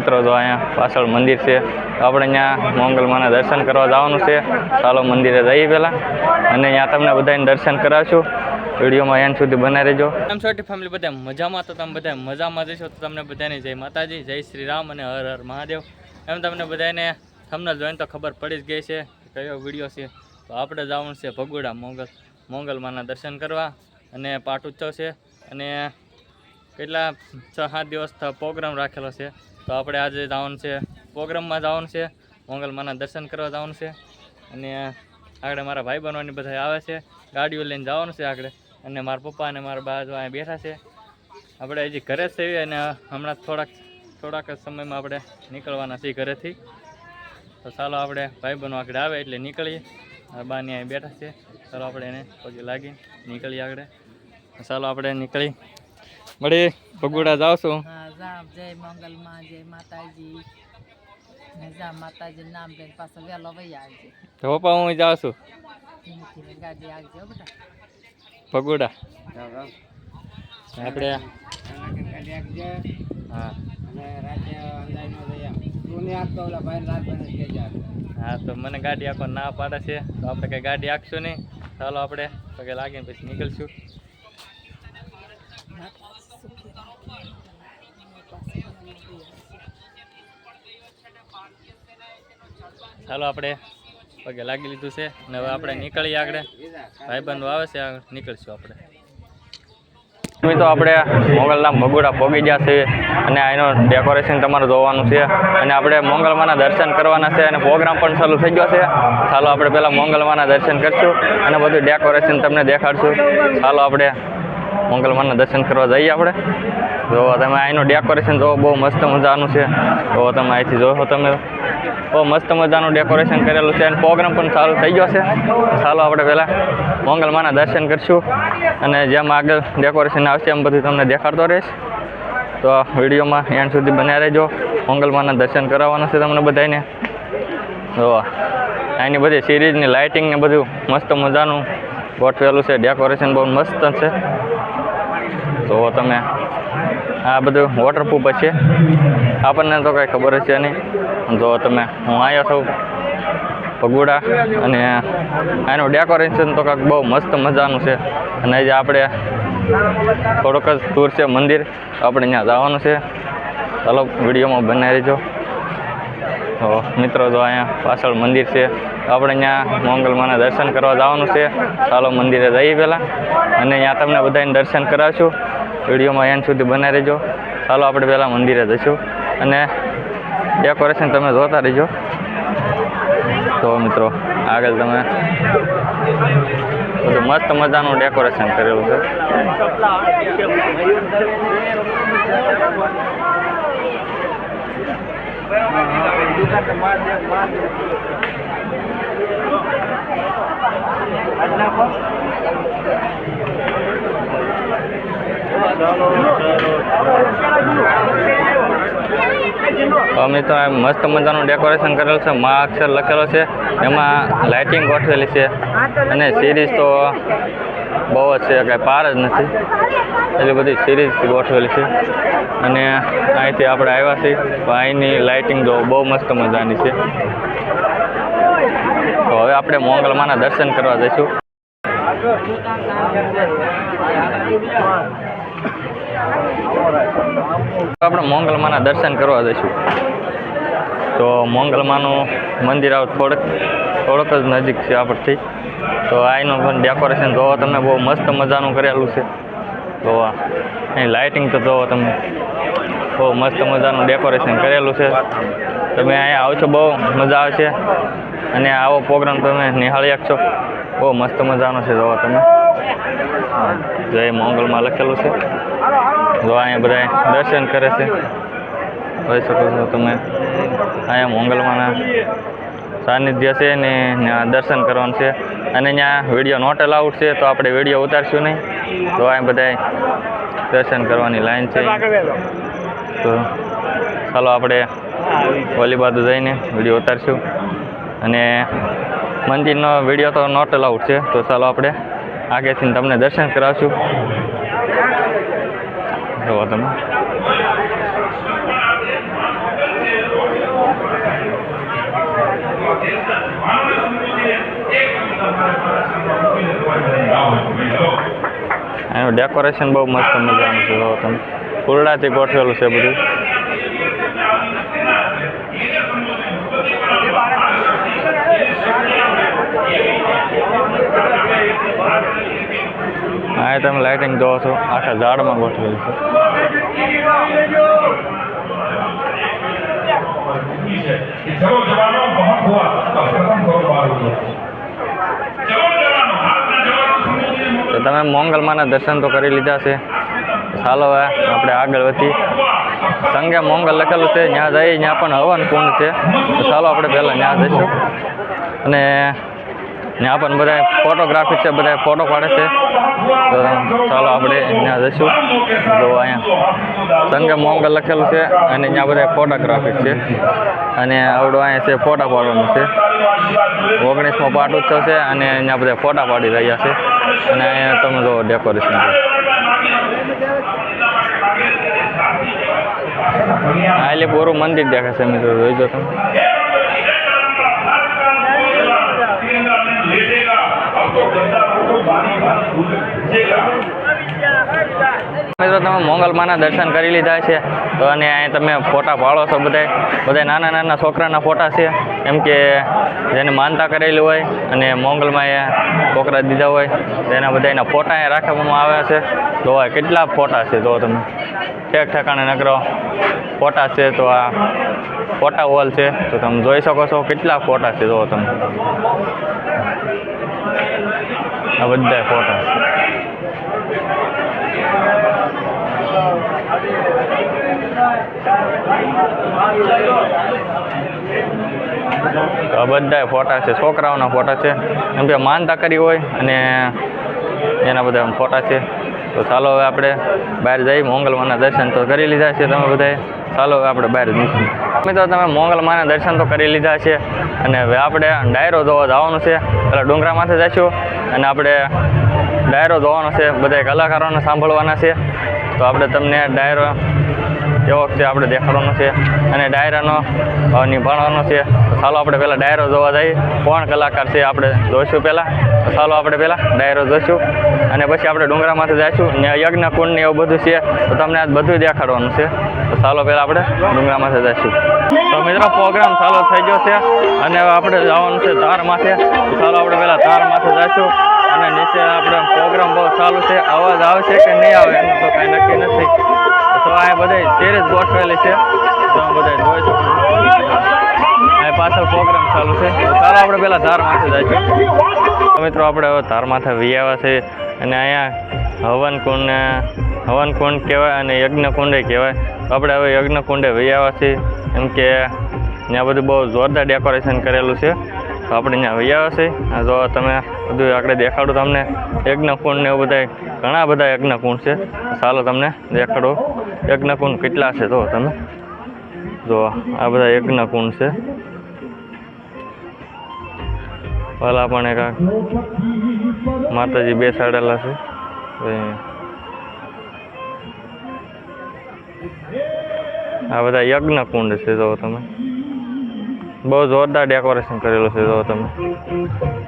મિત્રો જો અહીંયા પાછળ મંદિર છે, આપણે અહીંયા મોંગલમાના દર્શન કરવા જવાનું છે. ચાલો મંદિરે જઈએ પહેલાં અને અહીંયા તમને બધાને દર્શન કરાવશું. વિડીયોમાં એન્ડ સુધી બનાવી રહેજો. એમ છોટી ફેમિલી બધા મજામાં, તો તમે બધા મજામાં જશો તો તમને બધાને જય માતાજી, જય શ્રી રામ અને હર હર મહાદેવ. એમ તમને બધાને થંબનેલ જોઈને તો ખબર પડી જ ગઈ છે કયો વિડીયો છે. તો આપણે જવાનું છે ભગોડા મોંગલમાના દર્શન કરવા અને પાઠ ઉત્સવ છે અને કેટલા 6-7 દિવસ પ્રોગ્રામ રાખેલો છે. તો આપણે આજે જવાનું છે, પ્રોગ્રામમાં જવાનું છે, મોંગલમાના દર્શન કરવા જવાનું છે. અને આગળ મારા ભાઈ બનવાની બધા આવે છે, ગાડીઓ લઈને જવાનું છે આગળ. અને મારા પપ્પા અને મારા બા જો અહીંયા બેઠા છે. આપણે હજી ઘરે જ છીએ અને હમણાં થોડાક સમયમાં આપણે નીકળવાના છીએ ઘરેથી. તો ચાલો આપણે ભાઈ બનો આગળ આવે એટલે નીકળીએ. બાની અહીં બેઠા છે, ચાલો આપણે એને પગે લાગી નીકળીએ આગળ. ચાલો આપણે નીકળી મળી ભગોડા જાવ છું. જય મંગલમાં, જય માતાજી. માતાજી નામ લઈને પાછો વહેલો વહી આવજે. પપ્પા હું જાઉં છું ગાડી આવજો બધા ભગોડા આપણે. હા તો મને ગાડી આખો ના પાડે છે, તો આપણે કઈ ગાડી આખશું નહીં. ચાલો આપણે પગે લાગીને પછી નીકળશું. ચાલો આપણે પગે લાગી લીધું છે અને હવે આપણે નીકળીએ આગળ. ભાઈબંધો આવે છે, આગળ નીકળશું આપણે. તો આપણે મોંગલના ભગોડા પહોંચી ગયા છે અને એનું ડેકોરેશન તમારે જોવાનું છે અને આપણે મોંગલમાના દર્શન કરવાના છે અને પ્રોગ્રામ પણ ચાલુ થઈ ગયો છે. ચાલો આપણે પહેલાં મોંગલમાના દર્શન કરશું અને બધું ડેકોરેશન તમને દેખાડશું. ચાલો આપણે મોંગલમાના દર્શન કરવા જઈએ આપણે. જો તમે અહીંનું ડેકોરેશન જો બહુ મસ્ત મજાનું છે. તો તમે અહીંથી જોશો તમે બહુ મસ્ત મજાનું ડેકોરેશન કરેલું છે અને પ્રોગ્રામ પણ ચાલુ થઈ ગયો છે. ચાલો આપણે પહેલાં મોંગલમાના દર્શન કરીશું અને જેમ આગળ ડેકોરેશન આવશે એમ બધું તમને દેખાડતો રહીશ. તો વિડીયોમાં એન્ડ સુધી બન્યા રહેજો. મોંગલમાના દર્શન કરાવવાના છે તમને બધાને. જો અહીંની બધી સિરીઝની લાઇટિંગ ને બધું મસ્ત મજાનું ગોઠવેલું છે. ડેકોરેશન બહુ મસ્ત છે. તો તમે આ બધું વોટરપ્રૂફ છે, આપણને તો કંઈ ખબર છે નહીં. જો તમે હું આવ્યો છું ભગોડા અને આનું ડેકોરેશન તો કાંઈક બહુ મસ્ત મજાનું છે. અને જે આપણે થોડોક જ દૂર છે મંદિર, આપણે ત્યાં જવાનું છે. ચાલો વિડીયોમાં બનાવી રહેજો. તો મિત્રો જો અહીંયા પાછળ મંદિર છે, આપણે ત્યાં મોંગલમાના દર્શન કરવા જવાનું છે. ચાલો મંદિરે જઈએ પહેલાં અને ત્યાં તમને બધાને દર્શન કરાવશું. વિડીયોમાં એન્ડ સુધી બનાવી રહેજો. ચાલો આપણે પહેલાં મંદિરે જઈશું અને ડેકોરેશન તમે જોતા રહેજો. તો મિત્રો આગળ તમે બધું મસ્ત મજાનું ડેકોરેશન કરેલું છે. મિત્રો આ મસ્ત મજાનું ડેકોરેશન કરેલું છે. મા અક્ષર લખેલો છે, એમાં લાઇટિંગ ગોઠવેલી છે અને સિરીઝ તો બહુ જ છે, કાંઈ પાર જ નથી. એટલી બધી સિરીઝ ગોઠવેલી છે અને અહીંથી આપણે આવ્યા છીએ. તો અહીંની લાઇટિંગ જો બહુ મસ્ત મજાની છે. તો હવે આપણે મોંગલમાના દર્શન કરવા જઈશું. આપણે મોંગલમાના દર્શન કરવા જઈશું. તો મોંગલમાનું મંદિર થોડોક જ નજીક છે આપણથી. તો અહીંનું પણ ડેકોરેશન જોવો તમે, બહુ મસ્ત મજાનું કરેલું છે. તો અહીં લાઇટિંગ તો જોવો તમે, બહુ મસ્ત મજાનું ડેકોરેશન કરેલું છે. તમે અહીંયા આવશો બહુ મજા આવશે અને આવો પ્રોગ્રામ તમે નિહાળી શકશો. બહુ મસ્ત મજાનો છે. જોવો તમે, જય મોંગલમાં લખેલું છે. જો અહીંયા બધા દર્શન કરે છે, જોઈ શકો છો તમે. અહીંયા મોંગલમાના સાનિધ્ય છે ને ત્યાં દર્શન કરવાનું છે અને ત્યાં વિડીયો નોટ અલાઉડ છે, તો આપણે વિડીયો ઉતારશું નહીં. તો અહીં બધા દર્શન કરવાની લાઈન છે. તો ચાલો આપણે ઓલી બાજુ જઈને વિડીયો ઉતારશું અને મંદિરનો વિડીયો તો નોટ અલાઉડ છે. તો ચાલો આપણે આગળથી તમને દર્શન કરાવશું. જુઓ તમે એનું ડેકોરેશન બહુ મસ્ત મજાનું છે. જો તમે ફૂલડાથી ગોઠવેલું છે બધું. હા તમે લાઇટિંગ જોવો છો આખા ઝાડમાં ગોઠવેલું છે. चलो जवानों बहुत हुआ अब खत्म करो बात चलो जवानों हाथना जवानों તો તમે મોંગલમાના દર્શન તો કરી લીધા છે. ચાલો હવે આપણે આગળ વધી. સંગે મોંગલ લખેલું છે ત્યાં જઈએ, ત્યાં પણ હવન કુંડ છે. તો ચાલો આપણે પહેલાં ત્યાં જઈશું અને ત્યાં પણ બધા ફોટોગ્રાફી છે, બધા ફોટો પાડે છે. તો ચાલો આપણે ત્યાં જઈશું. તો અહીંયા સંગે મોંગલ લખેલું છે અને ત્યાં બધા ફોટોગ્રાફી છે અને આવડું અહીંયા છે ફોટા પાડવાનું છે. 19મો પાટ ઉત્સવ છે અને અહીંયા બધા ફોટા પાડી રહ્યા છે અને અહીંયા તમે જો ડેકોરેશન છે. આ એટલે પૂરું મંદિર દેખાય છે મિત્રો, જોઈજો તમે. મિત્રો તમે મોંગલમાના દર્શન કરી લીધા છે તો અને અહીં તમે ફોટા પાડો છો. બધા નાના નાના છોકરાના ફોટા છે, એમ કે જેને માનતા કરેલી હોય અને મોંગલમાં છોકરા દીધા હોય તેના બધા એના ફોટા અહીં રાખવામાં આવ્યા છે. તો કેટલા ફોટા છે જો તમે, ઠેક ઠેકાણે નગરો ફોટા છે. તો આ ફોટા હોલ છે, તો તમે જોઈ શકો છો કેટલા ફોટા છે. જો તમે આ બધા ફોટા છે. આ બધા ફોટા છે, છોકરાઓના ફોટા છે, એમ કે માનતા કરી હોય અને એના બધા ફોટા છે. તો ચાલો હવે આપણે બહાર જઈ. મોંગલમાના દર્શન તો કરી લીધા છે તમે બધાએ. ચાલો હવે આપણે બહાર નીકળીએ. મિત્રો તમે મોંગલમાના દર્શન તો કરી લીધા છે અને હવે આપણે ડાયરો જોવા જવાનું છે. એટલે ડુંગરામાંથી જઈશું અને આપણે ડાયરો જોવાનો છે, બધા કલાકારોને સાંભળવાના છે. તો આપણે તમને ડાયરો કેવો છે આપણે દેખાડવાનો છે અને ડાયરાનો નિભાવવાનો છે. તો ચાલો આપણે પહેલાં ડાયરો જોવા જઈએ. કોણ કલાકાર છે આપણે જોઈશું પહેલાં. તો ચાલો આપણે પહેલાં ડાયરો જોઈશું અને પછી આપણે ડુંગરામાંથી જઈશું. ત્યાં યજ્ઞ કુંડ ને એવું બધું છે, તો તમને આજ બધું દેખાડવાનું છે. તો ચાલો પહેલાં આપણે ડુંગરામાંથી જઈશું. તો મિત્રો પ્રોગ્રામ ચાલુ થઈ ગયો છે અને હવે આપણે જવાનું છે ધાર માથે. તો ચાલો આપણે પહેલાં ધાર માથે જઈશું અને નીચે આપણે પ્રોગ્રામ બહુ ચાલુ છે. અવાજ આવશે કે નહીં આવે એનું તો કાંઈ નક્કી નથી. તો આ બધા સિરીઝ ગોઠવેલી છે, તો બધા જોઈ શકો. આ પાછળ પ્રોગ્રામ ચાલુ છે. તો ચાલો આપણે પહેલાં ધાર માથે જઈશું. મિત્રો આપણે હવે ધાર માથે આવ્યા છે અને અહીંયા હવન કુંડ કહેવાય અને યજ્ઞ કુંડે કહેવાય. તો આપણે હવે યજ્ઞ કુંડે આવ્યા છીએ, એમ કે ત્યાં બધું બહુ જોરદાર ડેકોરેશન કરેલું છે. તો આપણે ત્યાં આવ્યા છીએ. જો તમે બધું આગળ દેખાડું તમને યજ્ઞકુંડ ને એવું બધા ઘણા બધા યજ્ઞકુંડ છે. ચાલો તમને દેખાડું યજ્ઞકુંડ કેટલા છે. તો તમે જો આ બધા યજ્ઞકુંડ છે. પેલા પણ એક માતાજી બેસાડેલા છે. આ બધા યજ્ઞકુંડ છે. જો તમે બહુ જોરદાર ડેકોરેશન કરેલું છે. જો તમે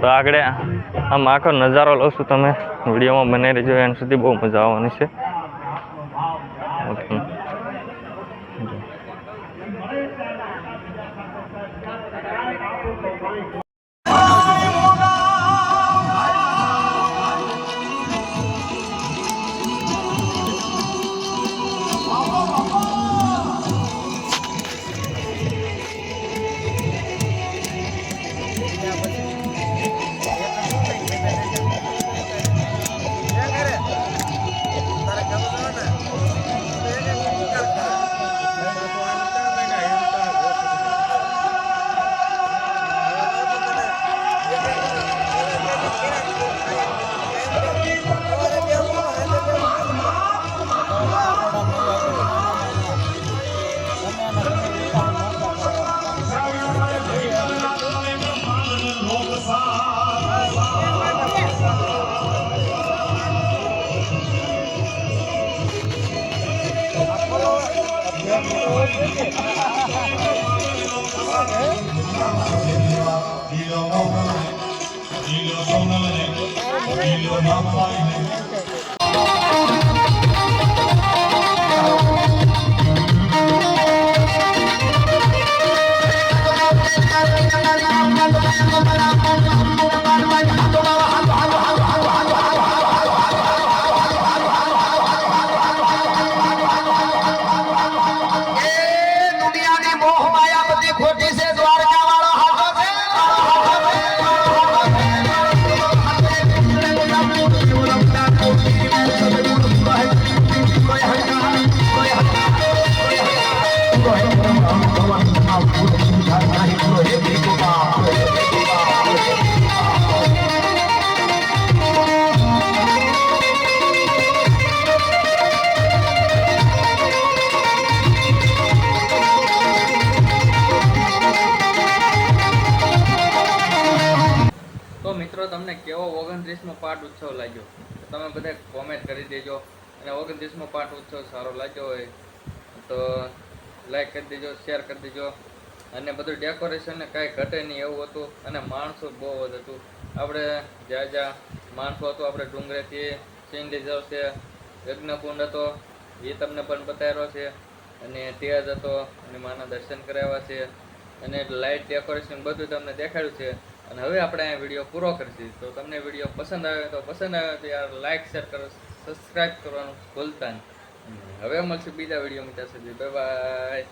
તો આગળ આમ આખો નજારો લો છું તમે વિડીયોમાં બનાવી રહેજો, એના સુધી બહુ મજા આવવાની છે. દુનિયાની મોહ માયા બધી ખોટી છે દ્વારકા વાળો હાથો છે તો મિત્રો તમને કેવો 29મો પાઠ ઉત્સવ લાગ્યો તમે બધા કોમેન્ટ કરી દેજો અને 29મો પાઠ ઉત્સવ સારો લાગ્યો હોય તો લાઈક કરી દેજો, શેર કરી દેજો. અને બધું ડેકોરેશન ને કાંઈ ઘટે નહીં એવું હતું અને માણસો બહુ જ હતું. આપણે જ્યાં માણસો હતું આપણે ડુંગરેથી સિંધેજર છે, યજ્ઞકુંડ હતો એ તમને પણ બતાવ્યો છે અને તેજ હતો અને માના દર્શન કરાવ્યા છે અને લાઇટ ડેકોરેશન બધું તમને દેખાડ્યું છે. અને હવે આપણે આ વિડીયો પૂરો કરીશું. તો તમને વિડીયો પસંદ આવ્યો તો યાર લાઇક શેર કરો, સબસ્ક્રાઈબ કરવાનું ભૂલતા નહીં. હવે મળશું બીજા વિડીયોમાં. ત્યાં સુધી બાય બાય.